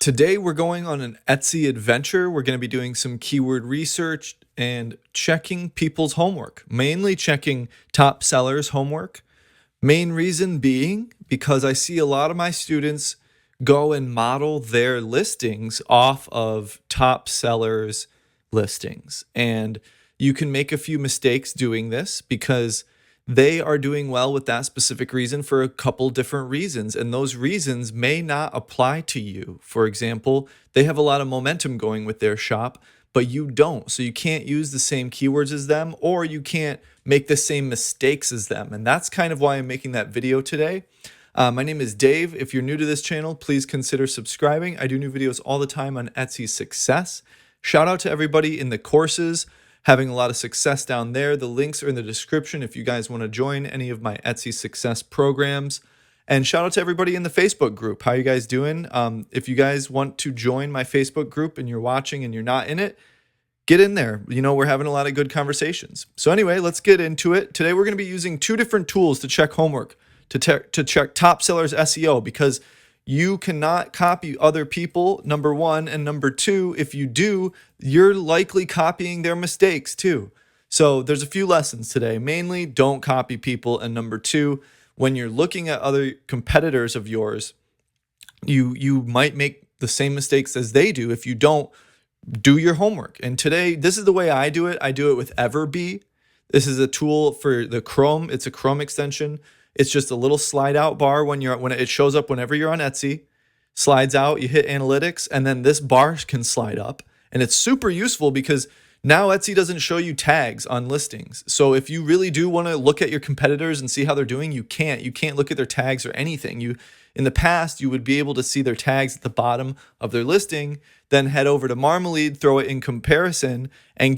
Today we're going on an Etsy adventure. We're going to be doing some keyword research and checking people's homework, mainly checking top sellers' homework. Main reason being because I see a lot of my students go and model their listings off of top sellers' listings. And you can make a few mistakes doing this because they are doing well with that specific reason for a couple different reasons. And those reasons may not apply to you. For example, they have a lot of momentum going with their shop, but you don't. So you can't use the same keywords as them, or you can't make the same mistakes as them. And that's kind of why I'm making that video today. My name is Dave. If you're new to this channel, please consider subscribing. I do new videos all the time on Etsy success. Shout out to everybody in the courses, having a lot of success down there. The links are in the description if you guys want to join any of my Etsy success programs. And shout out to everybody in the Facebook group. How you guys doing? If you guys want to join my Facebook group and you're watching and you're not in it, get in there. You know, we're having a lot of good conversations. So anyway, let's get into it. Today we're going to be using two different tools to check homework, to check top sellers SEO, because you cannot copy other people, number one, and number two, if you do, you're likely copying their mistakes too. So there's a few lessons today. Mainly, don't copy people, and number two, when you're looking at other competitors of yours, you might make the same mistakes as they do if you don't do your homework. And today, this is the way I do it. I do it with Everbee. This is a tool for the Chrome. It's a Chrome extension. It's just a little slide out bar when it shows up whenever you're on Etsy. Slides out, you hit analytics, and then this bar can slide up. And it's super useful because now Etsy doesn't show you tags on listings. So if you really do want to look at your competitors and see how they're doing, you can't. You can't look at their tags or anything. In the past, you would be able to see their tags at the bottom of their listing, then head over to Marmalade, throw it in comparison, and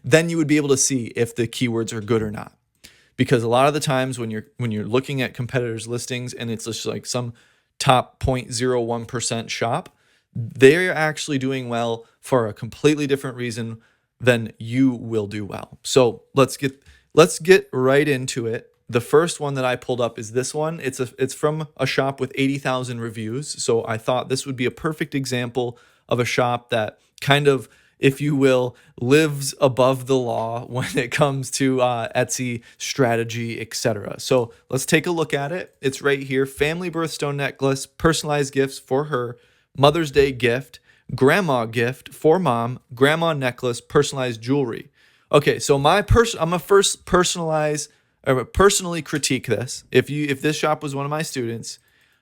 then you would be able to see if the keywords are good or not. Because a lot of the times when you're looking at competitors' listings and it's just like some top 0.01% shop, they're actually doing well for a completely different reason than you will do well. So let's get right into it. The first one that I pulled up is this one. It's from a shop with 80,000 reviews. So I thought this would be a perfect example of a shop that kind of, if you will, lives above the law when it comes to Etsy strategy, etc. So let's take a look at it. It's right here. Family birthstone necklace, personalized gifts for her, Mother's Day gift, grandma gift for mom, grandma necklace, personalized jewelry. Okay, so I'm a first personally critique this. If this shop was one of my students,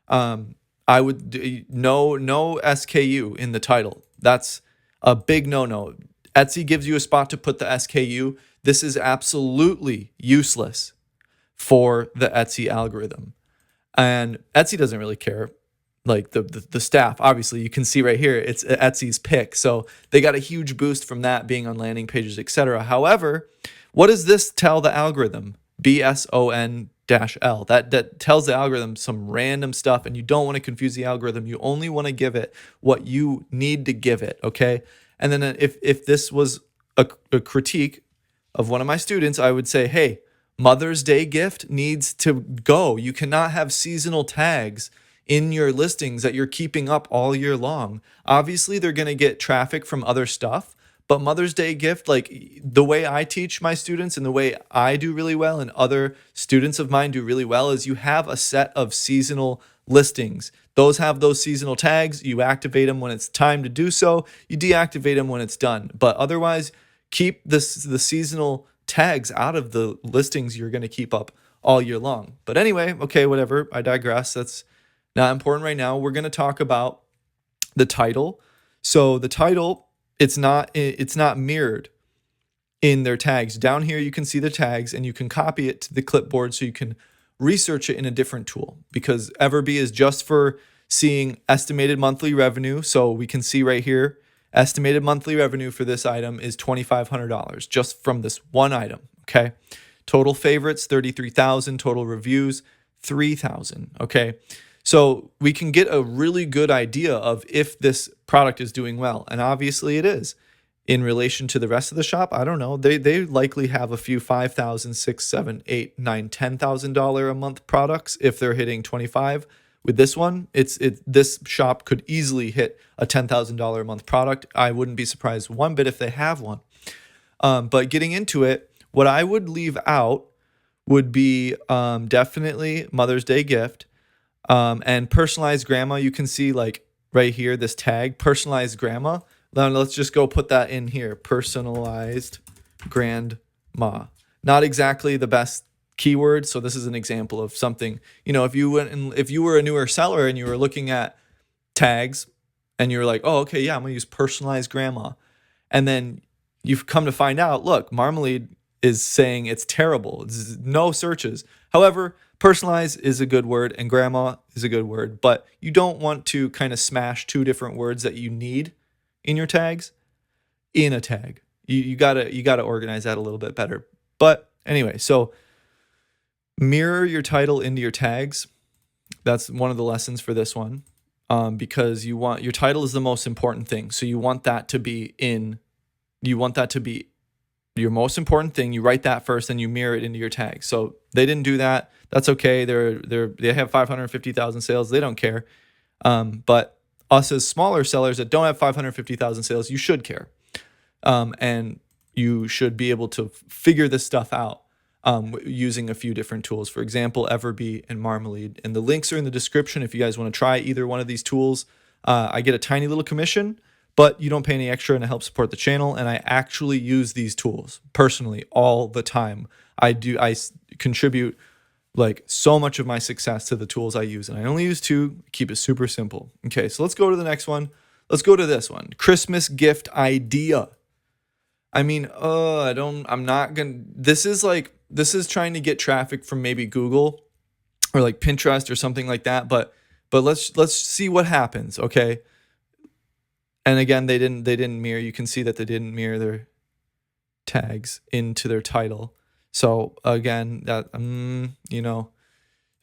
I would no SKU in the title. That's a big no-no. Etsy gives you a spot to put the SKU. This is absolutely useless for the Etsy algorithm. And Etsy doesn't really care. Like the staff, obviously, you can see right here, it's Etsy's pick. So they got a huge boost from that being on landing pages, etc. However, what does this tell the algorithm? BSON-L. That tells the algorithm some random stuff, and you don't want to confuse the algorithm. You only want to give it what you need to give it, okay? And then if this was a critique of one of my students, I would say, hey, Mother's Day gift needs to go. You cannot have seasonal tags in your listings that you're keeping up all year long. Obviously, they're going to get traffic from other stuff, but Mother's Day gift, like the way I teach my students and the way I do really well and other students of mine do really well is you have a set of seasonal listings. Those have those seasonal tags. You activate them when it's time to do so. You deactivate them when it's done. But otherwise, keep the seasonal tags out of the listings you're going to keep up all year long. But anyway, okay, whatever. I digress. That's not important right now. We're going to talk about the title. So the title, it's not mirrored in their tags. Down here, you can see the tags and you can copy it to the clipboard so you can research it in a different tool, because Everbee is just for seeing estimated monthly revenue. So we can see right here, estimated monthly revenue for this item is $2,500 just from this one item. Okay. Total favorites, 33,000. Total reviews, 3,000. Okay. So we can get a really good idea of if this product is doing well. And obviously it is. In relation to the rest of the shop, I don't know. They likely have a few $5,000, $6,000, $7,000, $8,000, $9,000, $10,000 a month products if they're hitting 25, With this one, this shop could easily hit a $10,000 a month product. I wouldn't be surprised one bit if they have one. But getting into it, what I would leave out would be definitely Mother's Day gift, and personalized grandma. You can see like right here, this tag, personalized grandma. Now let's just go put that in here, personalized grandma. Not exactly the best keyword. So this is an example of something, if you were a newer seller and you were looking at tags and you were like, oh, okay, yeah, I'm gonna use personalized grandma. And then you've come to find out, look, Marmalade is saying it's terrible. It's no searches. However, personalized is a good word and grandma is a good word, but you don't want to kind of smash two different words that you need in your tags in a tag. You gotta organize that a little bit better. But anyway, so mirror your title into your tags. That's one of the lessons for this one, because your title is the most important thing. So you want that to be your most important thing. You write that first, and you mirror it into your tag. So they didn't do that. That's okay. They have 550,000 sales. They don't care. But us as smaller sellers that don't have 550,000 sales, you should care. And you should be able to figure this stuff out using a few different tools. For example, Everbee and Marmalade. And the links are in the description if you guys want to try either one of these tools. I get a tiny little commission, but you don't pay any extra, and it helps support the channel. And I actually use these tools personally all the time. I contribute like so much of my success to the tools I use, and I only use two. Keep it super simple. Okay, so let's go to the next one. Let's go to this one. Christmas gift idea. I mean, this is trying to get traffic from maybe Google or like Pinterest or something like that, but let's see what happens, okay? And again, they didn't mirror. You can see that they didn't mirror their tags into their title. So again, that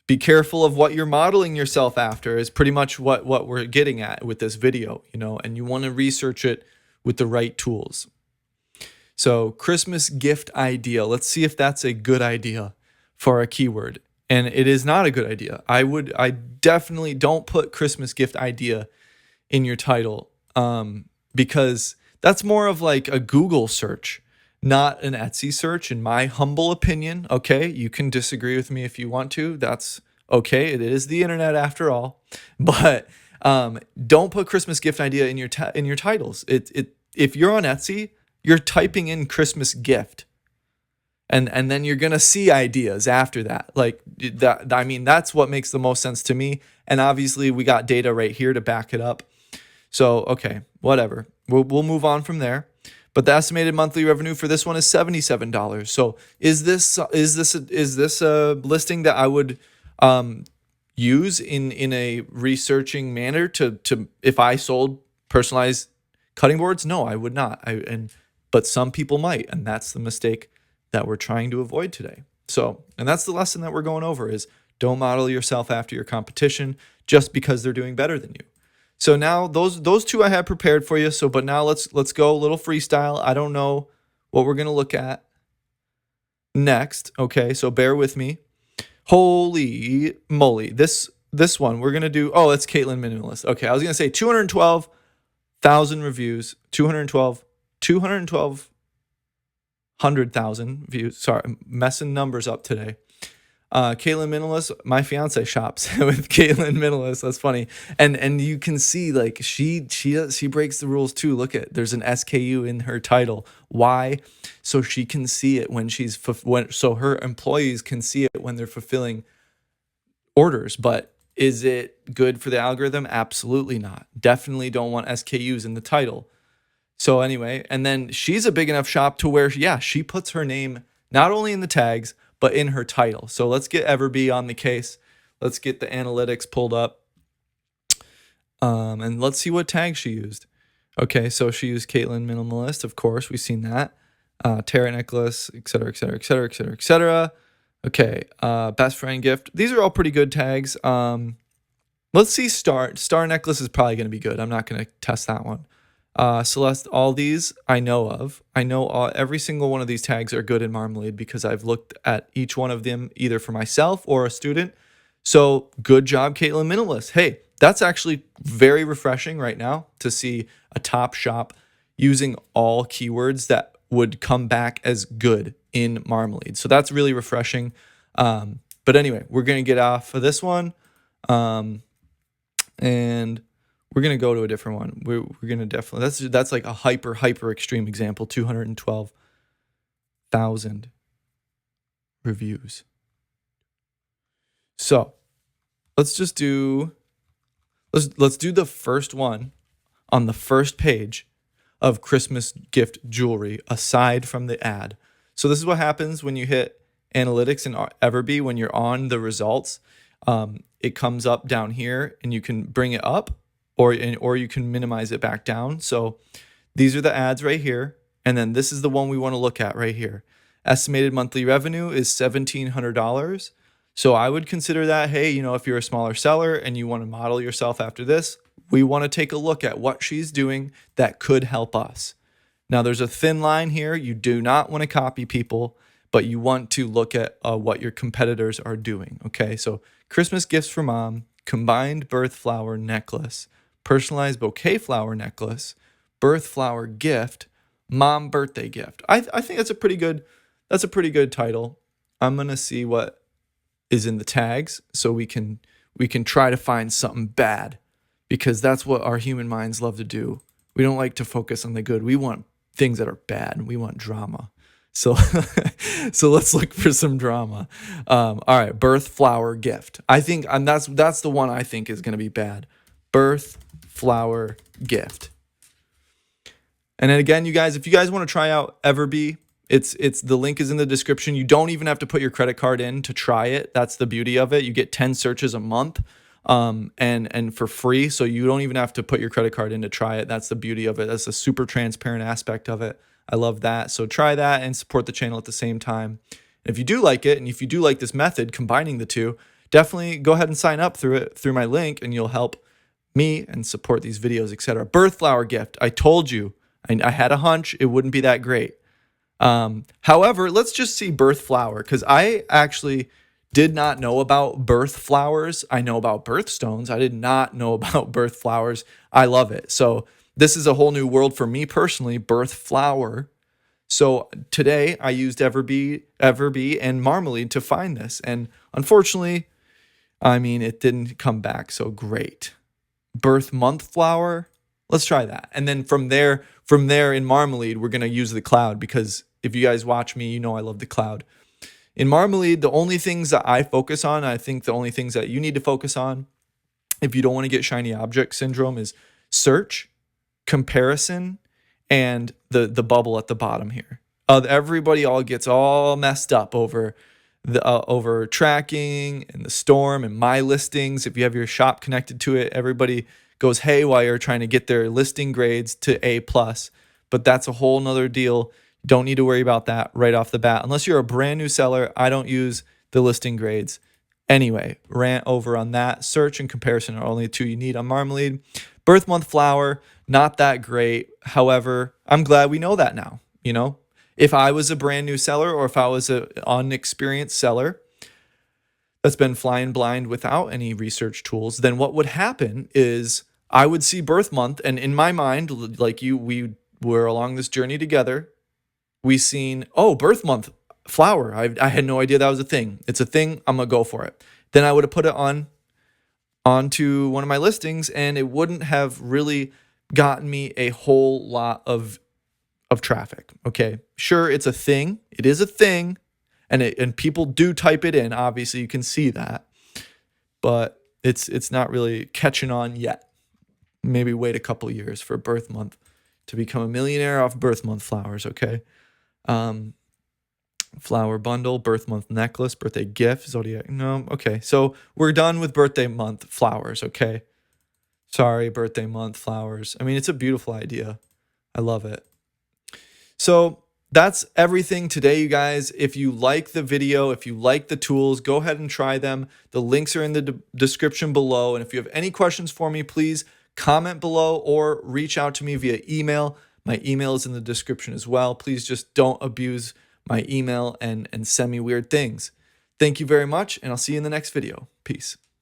be careful of what you're modeling yourself after is pretty much what we're getting at with this video, and you want to research it with the right tools. So Christmas gift idea. Let's see if that's a good idea for a keyword. And it is not a good idea. I definitely don't put Christmas gift idea in your title, because that's more of like a Google search, not an Etsy search, in my humble opinion. Okay, you can disagree with me if you want to. That's okay. It is the internet after all. But don't put Christmas gift idea in your titles. If you're on Etsy, you're typing in Christmas gift, and then you're gonna see ideas after that. Like that. I mean, that's what makes the most sense to me. And obviously, we got data right here to back it up. So okay, whatever. We'll move on from there. But the estimated monthly revenue for this one is $77. So is this a listing that I would use in a researching manner to if I sold personalized cutting boards? No, I would not. But some people might, and that's the mistake that we're trying to avoid today. So, and that's the lesson that we're going over is don't model yourself after your competition just because they're doing better than you. So now those two I had prepared for you. So, but now let's go a little freestyle. I don't know what we're going to look at next. Okay, so bear with me. Holy moly. This one we're going to do. Oh, it's Caitlin Minimalist. Okay, I was going to say 212,000 reviews, 212,000 views. Sorry, I'm messing numbers up today. Caitlin Minimalist, my fiance shops with Caitlin Minimalist. That's funny. And you can see like she breaks the rules too. Look at, there's an SKU in her title. Why? So she can see it so her employees can see it when they're fulfilling orders. But is it good for the algorithm? Absolutely not. Definitely don't want SKUs in the title. So anyway, and then she's a big enough shop to where, she puts her name not only in the tags, but in her title. So let's get Everbee on the case. Let's get the analytics pulled up. And let's see what tag she used. Okay, so she used Caitlin Minimalist, of course. We've seen that. Tarot necklace, etc., etc., etc., etc., etc. Okay, best friend gift. These are all pretty good tags. Let's see star necklace is probably going to be good. I'm not going to test that one. Celeste, all these I know of. I know every single one of these tags are good in Marmalade because I've looked at each one of them either for myself or a student. So good job, Caitlin Minimalist. Hey, that's actually very refreshing right now to see a top shop using all keywords that would come back as good in Marmalade. So that's really refreshing. But anyway, we're going to get off of this one. And we're going to go to a different one. We're going to definitely, that's like a hyper extreme example, 212,000 reviews. So let's do the first one on the first page of Christmas gift jewelry aside from the ad. So this is what happens when you hit analytics in Everbee. When you're on the results, it comes up down here and you can bring it up or you can minimize it back down. So these are the ads right here. And then this is the one we want to look at right here. Estimated monthly revenue is $1,700. So I would consider that, hey, if you're a smaller seller and you want to model yourself after this, we want to take a look at what she's doing that could help us. Now, there's a thin line here. You do not want to copy people, but you want to look at what your competitors are doing. Okay, so Christmas gifts for mom, combined birth flower necklace, personalized bouquet flower necklace, birth flower gift, mom birthday gift. I think that's a pretty good title. I'm gonna see what is in the tags so we can try to find something bad, because that's what our human minds love to do. We don't like to focus on the good. We want things that are bad. We want drama. So so let's look for some drama. All right, birth flower gift. I think that's the one I think is going to be bad. Birth flower gift. And then again, you guys, if you guys want to try out Everbee, it's the link is in the description. You don't even have to put your credit card in to try it. That's the beauty of it. You get 10 searches a month, and for free. So you don't even have to put your credit card in to try it. That's the beauty of it. That's a super transparent aspect of it. I love that. So try that and support the channel at the same time. If you do like it, and if you do like this method, combining the two, definitely go ahead and sign up through my link, and you'll help me and support these videos, etc. Birth flower gift. I told you, I had a hunch it wouldn't be that great. However, let's just see birth flower, because I actually did not know about birth flowers. I know about birthstones. I did not know about birth flowers. I love it. So this is a whole new world for me personally, birth flower. So today I used Everbee and Marmalade to find this. And unfortunately, it didn't come back so great. Birth month flower. Let's try that. And then from there in Marmalade, we're going to use the cloud, because if you guys watch me, I love the cloud. In Marmalade, the only things that I focus on, I think the only things that you need to focus on if you don't want to get shiny object syndrome, is search, comparison, and the bubble at the bottom here. Everybody all gets all messed up over over tracking and the storm and my listings. If you have your shop connected to it, everybody goes haywire trying to get their listing grades to A+. But that's a whole nother deal. Don't need to worry about that right off the bat. Unless you're a brand new seller, I don't use the listing grades. Anyway, rant over on that. Search and comparison are only the two you need on Marmalade. Birth month flower, not that great. However, I'm glad we know that now. If I was a brand new seller, or if I was an unexperienced seller that's been flying blind without any research tools, then what would happen is I would see birth month, and in my mind, like we were along this journey together, we seen, birth month flower. I had no idea that was a thing. It's a thing. I'm going to go for it. Then I would have put it onto one of my listings, and it wouldn't have really gotten me a whole lot of traffic. Okay. Sure, it's a thing. It is a thing. And people do type it in. Obviously, you can see that. But it's not really catching on yet. Maybe wait a couple years for birth month to become a millionaire off birth month flowers, okay? Flower bundle, birth month necklace, birthday gift, zodiac. No, okay. So we're done with birthday month flowers, okay? Sorry, birthday month flowers. It's a beautiful idea. I love it. So that's everything today, you guys. If you like the video, if you like the tools, go ahead and try them. The links are in the description below. And if you have any questions for me, please comment below or reach out to me via email. My email is in the description as well. Please just don't abuse my email and send me weird things. Thank you very much, and I'll see you in the next video. Peace.